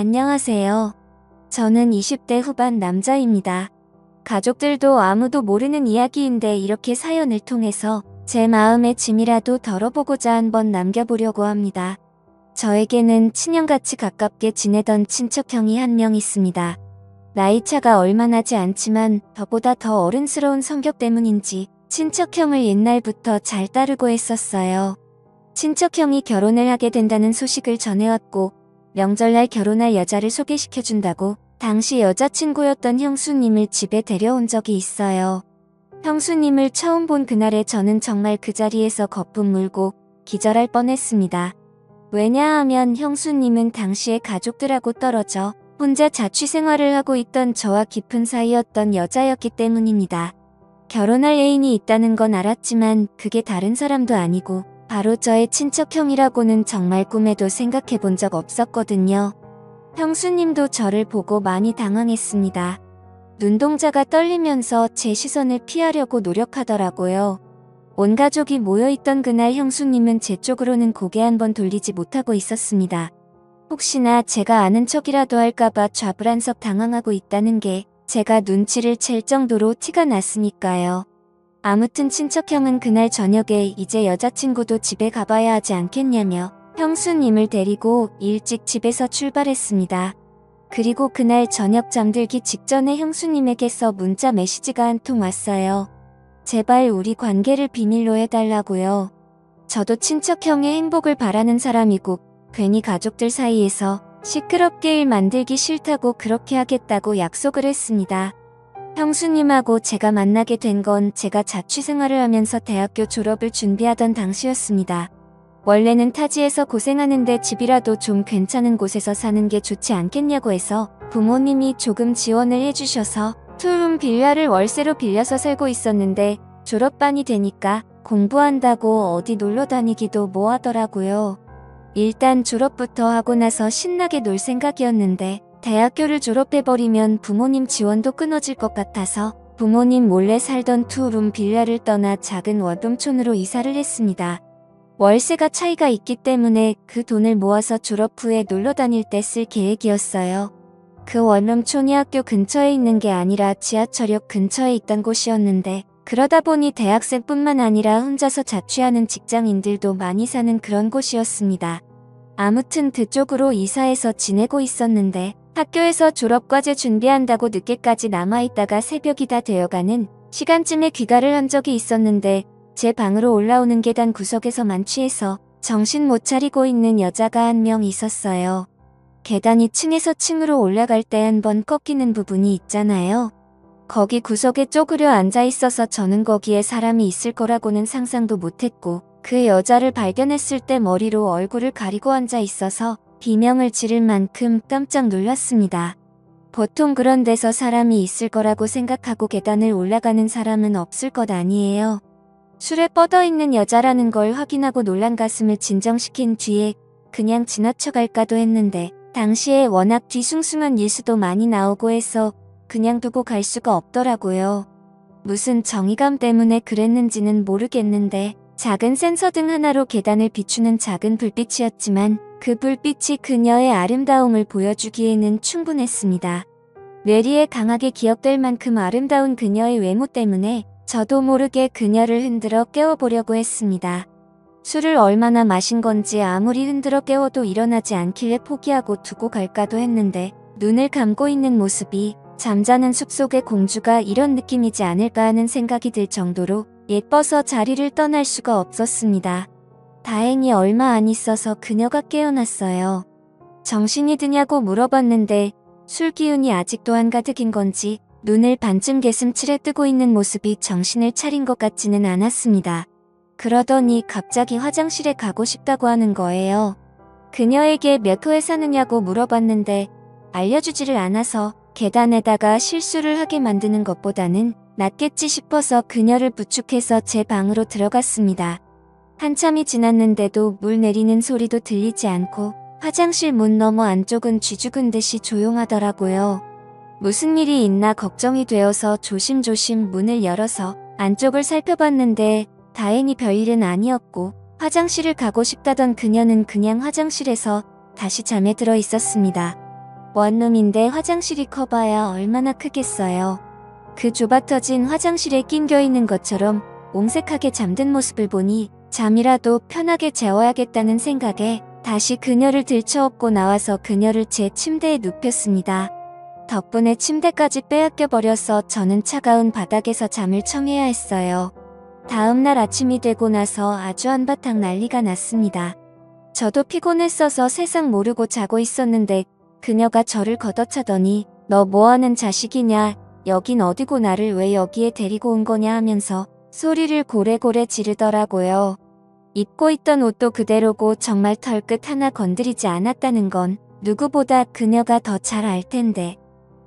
안녕하세요. 저는 20대 후반 남자입니다. 가족들도 아무도 모르는 이야기인데 이렇게 사연을 통해서 제 마음의 짐이라도 덜어보고자 한번 남겨보려고 합니다. 저에게는 친형같이 가깝게 지내던 친척형이 한 명 있습니다. 나이차가 얼마 나지 않지만 저보다 더 어른스러운 성격 때문인지 친척형을 옛날부터 잘 따르고 했었어요. 친척형이 결혼을 하게 된다는 소식을 전해왔고 명절날 결혼할 여자를 소개시켜준다고 당시 여자친구였던 형수님을 집에 데려온 적이 있어요. 형수님을 처음 본 그날에 저는 정말 그 자리에서 거품 물고 기절할 뻔했습니다. 왜냐하면 형수님은 당시에 가족들하고 떨어져 혼자 자취생활을 하고 있던 저와 깊은 사이였던 여자였기 때문입니다. 결혼할 애인이 있다는 건 알았지만 그게 다른 사람도 아니고 바로 저의 친척형이라고는 정말 꿈에도 생각해 본 적 없었거든요. 형수님도 저를 보고 많이 당황했습니다. 눈동자가 떨리면서 제 시선을 피하려고 노력하더라고요. 온 가족이 모여있던 그날 형수님은 제 쪽으로는 고개 한번 돌리지 못하고 있었습니다. 혹시나 제가 아는 척이라도 할까봐 좌불안석 당황하고 있다는 게 제가 눈치를 챌 정도로 티가 났으니까요. 아무튼 친척형은 그날 저녁에 이제 여자친구도 집에 가봐야 하지 않겠냐며 형수님을 데리고 일찍 집에서 출발했습니다. 그리고 그날 저녁 잠들기 직전에 형수님에게서 문자 메시지가 한 통 왔어요. 제발 우리 관계를 비밀로 해달라고요. 저도 친척형의 행복을 바라는 사람이고 괜히 가족들 사이에서 시끄럽게 일 만들기 싫다고 그렇게 하겠다고 약속을 했습니다. 형수님하고 제가 만나게 된 건 제가 자취생활을 하면서 대학교 졸업을 준비하던 당시였습니다. 원래는 타지에서 고생하는데 집이라도 좀 괜찮은 곳에서 사는 게 좋지 않겠냐고 해서 부모님이 조금 지원을 해주셔서 투룸 빌라를 월세로 빌려서 살고 있었는데 졸업반이 되니까 공부한다고 어디 놀러 다니기도 뭐하더라고요. 일단 졸업부터 하고 나서 신나게 놀 생각이었는데 대학교를 졸업해버리면 부모님 지원도 끊어질 것 같아서 부모님 몰래 살던 투룸 빌라를 떠나 작은 원룸촌으로 이사를 했습니다. 월세가 차이가 있기 때문에 그 돈을 모아서 졸업 후에 놀러 다닐 때 쓸 계획이었어요. 그 원룸촌이 학교 근처에 있는 게 아니라 지하철역 근처에 있던 곳이었는데 그러다 보니 대학생뿐만 아니라 혼자서 자취하는 직장인들도 많이 사는 그런 곳이었습니다. 아무튼 그쪽으로 이사해서 지내고 있었는데 학교에서 졸업과제 준비한다고 늦게까지 남아있다가 새벽이 다 되어가는 시간쯤에 귀가를 한 적이 있었는데 제 방으로 올라오는 계단 구석에서 만취해서 정신 못 차리고 있는 여자가 한 명 있었어요. 계단이 층에서 층으로 올라갈 때 한번 꺾이는 부분이 있잖아요. 거기 구석에 쪼그려 앉아 있어서 저는 거기에 사람이 있을 거라고는 상상도 못했고 그 여자를 발견했을 때 머리로 얼굴을 가리고 앉아 있어서 비명을 지를 만큼 깜짝 놀랐습니다. 보통 그런 데서 사람이 있을 거라고 생각하고 계단을 올라가는 사람은 없을 것 아니에요. 술에 뻗어있는 여자라는 걸 확인하고 놀란 가슴을 진정시킨 뒤에 그냥 지나쳐갈까도 했는데 당시에 워낙 뒤숭숭한 뉴스도 많이 나오고 해서 그냥 두고 갈 수가 없더라고요. 무슨 정의감 때문에 그랬는지는 모르겠는데 작은 센서등 하나로 계단을 비추는 작은 불빛이었지만 그 불빛이 그녀의 아름다움을 보여주기에는 충분했습니다. 뇌리에 강하게 기억될 만큼 아름다운 그녀의 외모 때문에 저도 모르게 그녀를 흔들어 깨워보려고 했습니다. 술을 얼마나 마신 건지 아무리 흔들어 깨워도 일어나지 않길래 포기하고 두고 갈까도 했는데 눈을 감고 있는 모습이 잠자는 숲속의 공주가 이런 느낌이지 않을까 하는 생각이 들 정도로 예뻐서 자리를 떠날 수가 없었습니다. 다행히 얼마 안 있어서 그녀가 깨어났어요. 정신이 드냐고 물어봤는데 술 기운이 아직도 한가득인 건지 눈을 반쯤 개슴츠레 뜨고 있는 모습이 정신을 차린 것 같지는 않았습니다. 그러더니 갑자기 화장실에 가고 싶다고 하는 거예요. 그녀에게 몇 호에 사느냐고 물어봤는데 알려주지를 않아서 계단에다가 실수를 하게 만드는 것보다는 낫겠지 싶어서 그녀를 부축해서 제 방으로 들어갔습니다. 한참이 지났는데도 물 내리는 소리도 들리지 않고 화장실 문 너머 안쪽은 쥐죽은 듯이 조용하더라고요. 무슨 일이 있나 걱정이 되어서 조심조심 문을 열어서 안쪽을 살펴봤는데 다행히 별일은 아니었고 화장실을 가고 싶다던 그녀는 그냥 화장실에서 다시 잠에 들어 있었습니다. 원룸인데 화장실이 커봐야 얼마나 크겠어요. 그 좁아터진 화장실에 낑겨 있는 것처럼 옹색하게 잠든 모습을 보니 잠이라도 편하게 재워야겠다는 생각에 다시 그녀를 들쳐업고 나와서 그녀를 제 침대에 눕혔습니다. 덕분에 침대까지 빼앗겨 버려서 저는 차가운 바닥에서 잠을 청해야 했어요. 다음날 아침이 되고 나서 아주 한바탕 난리가 났습니다. 저도 피곤했어서 세상 모르고 자고 있었는데 그녀가 저를 걷어차더니 너 뭐하는 자식이냐, 여긴 어디고 나를 왜 여기에 데리고 온 거냐 하면서 소리를 고래고래 지르더라고요. 입고 있던 옷도 그대로고 정말 털끝 하나 건드리지 않았다는 건 누구보다 그녀가 더 잘 알 텐데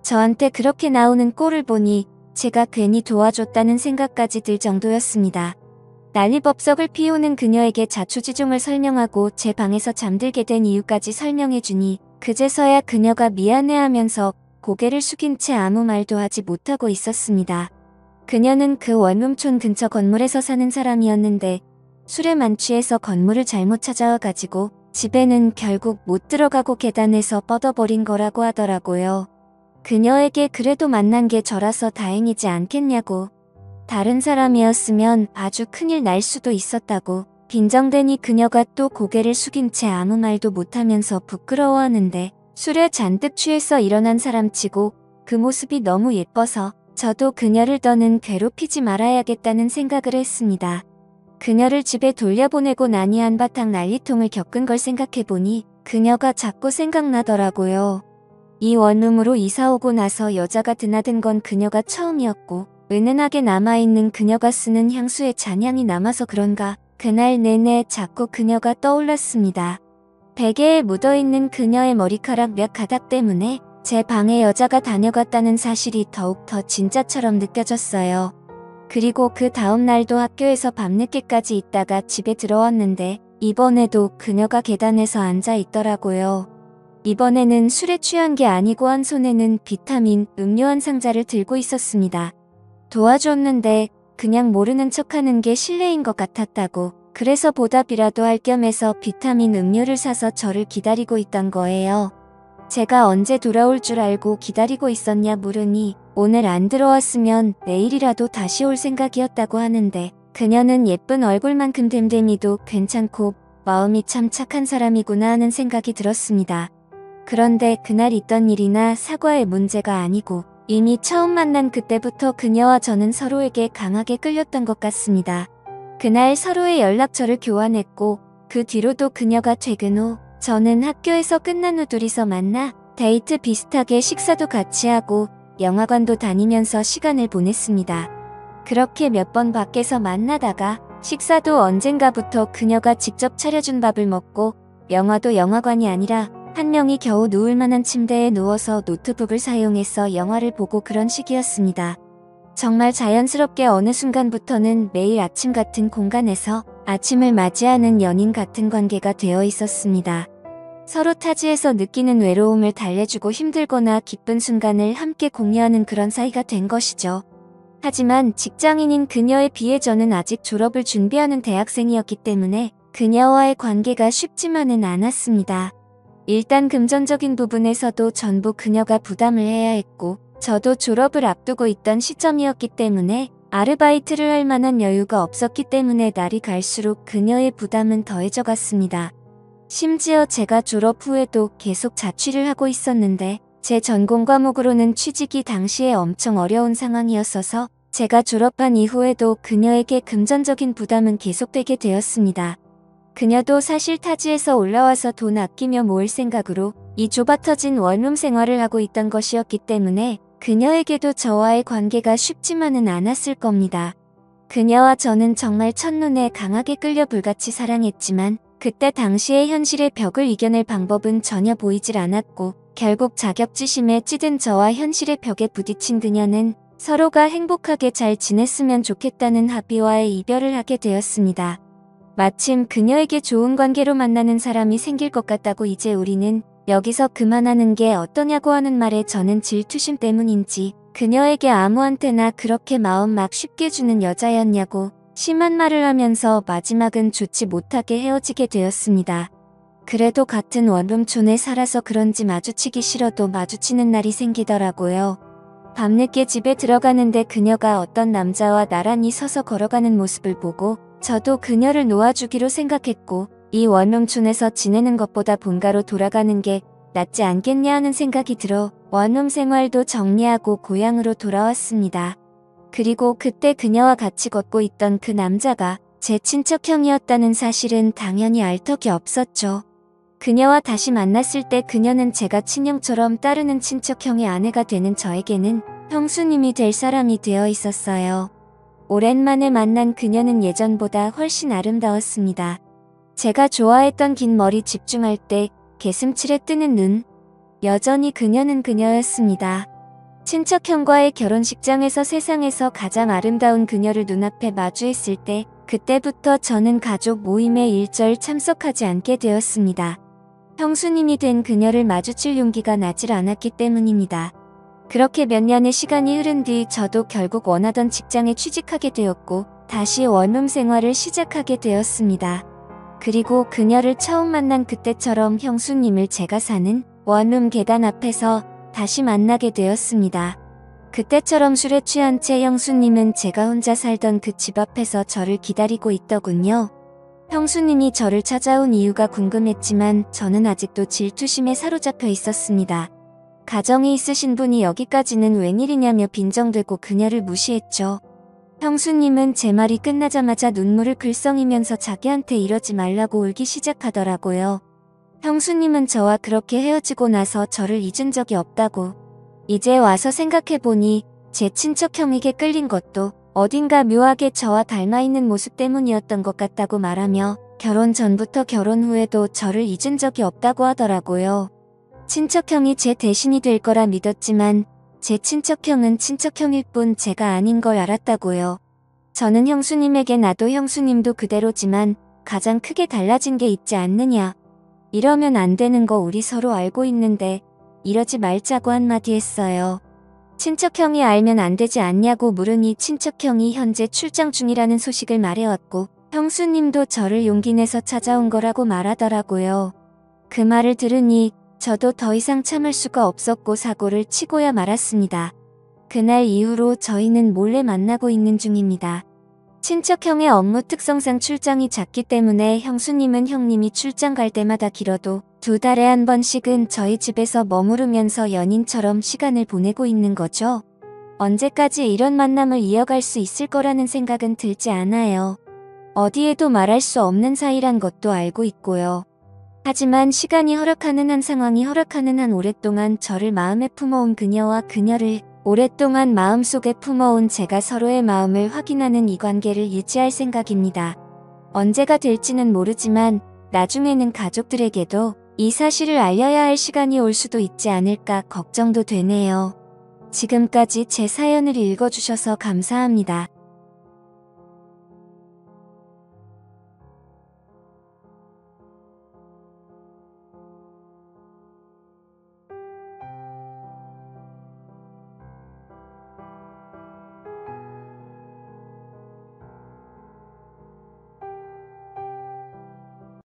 저한테 그렇게 나오는 꼴을 보니 제가 괜히 도와줬다는 생각까지 들 정도였습니다. 난리법석을 피우는 그녀에게 자초지종을 설명하고 제 방에서 잠들게 된 이유까지 설명해주니 그제서야 그녀가 미안해하면서 고개를 숙인 채 아무 말도 하지 못하고 있었습니다. 그녀는 그 원룸촌 근처 건물에서 사는 사람이었는데 술에 만취해서 건물을 잘못 찾아와가지고 집에는 결국 못 들어가고 계단에서 뻗어버린 거라고 하더라고요. 그녀에게 그래도 만난 게 저라서 다행이지 않겠냐고. 다른 사람이었으면 아주 큰일 날 수도 있었다고. 빈정대니 그녀가 또 고개를 숙인 채 아무 말도 못하면서 부끄러워하는데 술에 잔뜩 취해서 일어난 사람치고 그 모습이 너무 예뻐서 저도 그녀를 더는 괴롭히지 말아야겠다는 생각을 했습니다. 그녀를 집에 돌려보내고 나니 한바탕 난리통을 겪은 걸 생각해보니 그녀가 자꾸 생각나더라고요. 이 원룸으로 이사오고 나서 여자가 드나든 건 그녀가 처음이었고 은은하게 남아있는 그녀가 쓰는 향수의 잔향이 남아서 그런가 그날 내내 자꾸 그녀가 떠올랐습니다. 베개에 묻어있는 그녀의 머리카락 몇 가닥 때문에 제 방에 여자가 다녀갔다는 사실이 더욱 더 진짜처럼 느껴졌어요. 그리고 그 다음 날도 학교에서 밤늦게까지 있다가 집에 들어왔는데 이번에도 그녀가 계단에서 앉아 있더라고요. 이번에는 술에 취한 게 아니고 한 손에는 비타민 음료 한 상자를 들고 있었습니다. 도와줬는데 그냥 모르는 척하는 게 실례인 것 같았다고. 그래서 보답이라도 할 겸해서 비타민 음료를 사서 저를 기다리고 있던 거예요. 제가 언제 돌아올 줄 알고 기다리고 있었냐 물으니 오늘 안 들어왔으면 내일이라도 다시 올 생각이었다고 하는데 그녀는 예쁜 얼굴만큼 됨됨이도 괜찮고 마음이 참 착한 사람이구나 하는 생각이 들었습니다. 그런데 그날 있던 일이나 사과의 문제가 아니고 이미 처음 만난 그때부터 그녀와 저는 서로에게 강하게 끌렸던 것 같습니다. 그날 서로의 연락처를 교환했고 그 뒤로도 그녀가 퇴근 후 저는 학교에서 끝난 후 둘이서 만나 데이트 비슷하게 식사도 같이 하고 영화관도 다니면서 시간을 보냈습니다. 그렇게 몇 번 밖에서 만나다가 식사도 언젠가부터 그녀가 직접 차려준 밥을 먹고 영화도 영화관이 아니라 한 명이 겨우 누울 만한 침대에 누워서 노트북을 사용해서 영화를 보고 그런 식이었습니다. 정말 자연스럽게 어느 순간부터는 매일 아침 같은 공간에서 아침을 맞이하는 연인 같은 관계가 되어 있었습니다. 서로 타지에서 느끼는 외로움을 달래주고 힘들거나 기쁜 순간을 함께 공유하는 그런 사이가 된 것이죠. 하지만 직장인인 그녀에 비해 저는 아직 졸업을 준비하는 대학생이었기 때문에 그녀와의 관계가 쉽지만은 않았습니다. 일단 금전적인 부분에서도 전부 그녀가 부담을 해야 했고 저도 졸업을 앞두고 있던 시점이었기 때문에 아르바이트를 할 만한 여유가 없었기 때문에 날이 갈수록 그녀의 부담은 더해져 갔습니다. 심지어 제가 졸업 후에도 계속 자취를 하고 있었는데 제 전공 과목으로는 취직이 당시에 엄청 어려운 상황이었어서 제가 졸업한 이후에도 그녀에게 금전적인 부담은 계속되게 되었습니다. 그녀도 사실 타지에서 올라와서 돈 아끼며 모을 생각으로 이 좁아터진 원룸 생활을 하고 있던 것이었기 때문에 그녀에게도 저와의 관계가 쉽지만은 않았을 겁니다. 그녀와 저는 정말 첫눈에 강하게 끌려 불같이 사랑했지만 그때 당시의 현실의 벽을 이겨낼 방법은 전혀 보이질 않았고 결국 자격지심에 찌든 저와 현실의 벽에 부딪힌 그녀는 서로가 행복하게 잘 지냈으면 좋겠다는 합의와의 이별을 하게 되었습니다. 마침 그녀에게 좋은 관계로 만나는 사람이 생길 것 같다고 이제 우리는 여기서 그만하는 게 어떠냐고 하는 말에 저는 질투심 때문인지 그녀에게 아무한테나 그렇게 마음 막 쉽게 주는 여자였냐고 심한 말을 하면서 마지막은 좋지 못하게 헤어지게 되었습니다. 그래도 같은 원룸촌에 살아서 그런지 마주치기 싫어도 마주치는 날이 생기더라고요. 밤늦게 집에 들어가는데 그녀가 어떤 남자와 나란히 서서 걸어가는 모습을 보고 저도 그녀를 놓아주기로 생각했고 이 원룸촌에서 지내는 것보다 본가로 돌아가는 게 낫지 않겠냐 하는 생각이 들어 원룸 생활도 정리하고 고향으로 돌아왔습니다. 그리고 그때 그녀와 같이 걷고 있던 그 남자가 제 친척형이었다는 사실은 당연히 알 턱이 없었죠. 그녀와 다시 만났을 때 그녀는 제가 친형처럼 따르는 친척형의 아내가 되는 저에게는 형수님이 될 사람이 되어 있었어요. 오랜만에 만난 그녀는 예전보다 훨씬 아름다웠습니다. 제가 좋아했던 긴 머리 집중할 때 개슴츠레 뜨는 눈. 여전히 그녀는 그녀였습니다. 친척형과의 결혼식장에서 세상에서 가장 아름다운 그녀를 눈앞에 마주했을 때 그때부터 저는 가족 모임에 일절 참석하지 않게 되었습니다. 형수님이 된 그녀를 마주칠 용기가 나질 않았기 때문입니다. 그렇게 몇 년의 시간이 흐른 뒤 저도 결국 원하던 직장에 취직하게 되었고 다시 원룸 생활을 시작하게 되었습니다. 그리고 그녀를 처음 만난 그때처럼 형수님을 제가 사는 원룸 계단 앞에서 다시 만나게 되었습니다. 그때처럼 술에 취한 채 형수님은 제가 혼자 살던 그 집 앞에서 저를 기다리고 있더군요. 형수님이 저를 찾아온 이유가 궁금했지만 저는 아직도 질투심에 사로잡혀 있었습니다. 가정이 있으신 분이 여기까지는 웬일이냐며 빈정대고 그녀를 무시했죠. 형수님은 제 말이 끝나자마자 눈물을 글썽이면서 자기한테 이러지 말라고 울기 시작하더라고요. 형수님은 저와 그렇게 헤어지고 나서 저를 잊은 적이 없다고. 이제 와서 생각해보니 제 친척형에게 끌린 것도 어딘가 묘하게 저와 닮아있는 모습 때문이었던 것 같다고 말하며 결혼 전부터 결혼 후에도 저를 잊은 적이 없다고 하더라고요. 친척형이 제 대신이 될 거라 믿었지만 제 친척형은 친척형일 뿐 제가 아닌 걸 알았다고요. 저는 형수님에게 나도 형수님도 그대로지만 가장 크게 달라진 게 있지 않느냐. 이러면 안 되는 거 우리 서로 알고 있는데 이러지 말자고 한마디 했어요. 친척형이 알면 안 되지 않냐고 물으니 친척형이 현재 출장 중이라는 소식을 말해왔고 형수님도 저를 용기 내서 찾아온 거라고 말하더라고요. 그 말을 들으니 저도 더 이상 참을 수가 없었고 사고를 치고야 말았습니다. 그날 이후로 저희는 몰래 만나고 있는 중입니다. 친척형의 업무 특성상 출장이 잦기 때문에 형수님은 형님이 출장 갈 때마다 길어도 2달에 한 번씩은 저희 집에서 머무르면서 연인처럼 시간을 보내고 있는 거죠. 언제까지 이런 만남을 이어갈 수 있을 거라는 생각은 들지 않아요. 어디에도 말할 수 없는 사이란 것도 알고 있고요. 하지만 시간이 허락하는 한 상황이 허락하는 한 오랫동안 저를 마음에 품어온 그녀와 그녀를 오랫동안 마음속에 품어온 제가 서로의 마음을 확인하는 이 관계를 유지할 생각입니다. 언제가 될지는 모르지만 나중에는 가족들에게도 이 사실을 알려야 할 시간이 올 수도 있지 않을까 걱정도 되네요. 지금까지 제 사연을 읽어주셔서 감사합니다.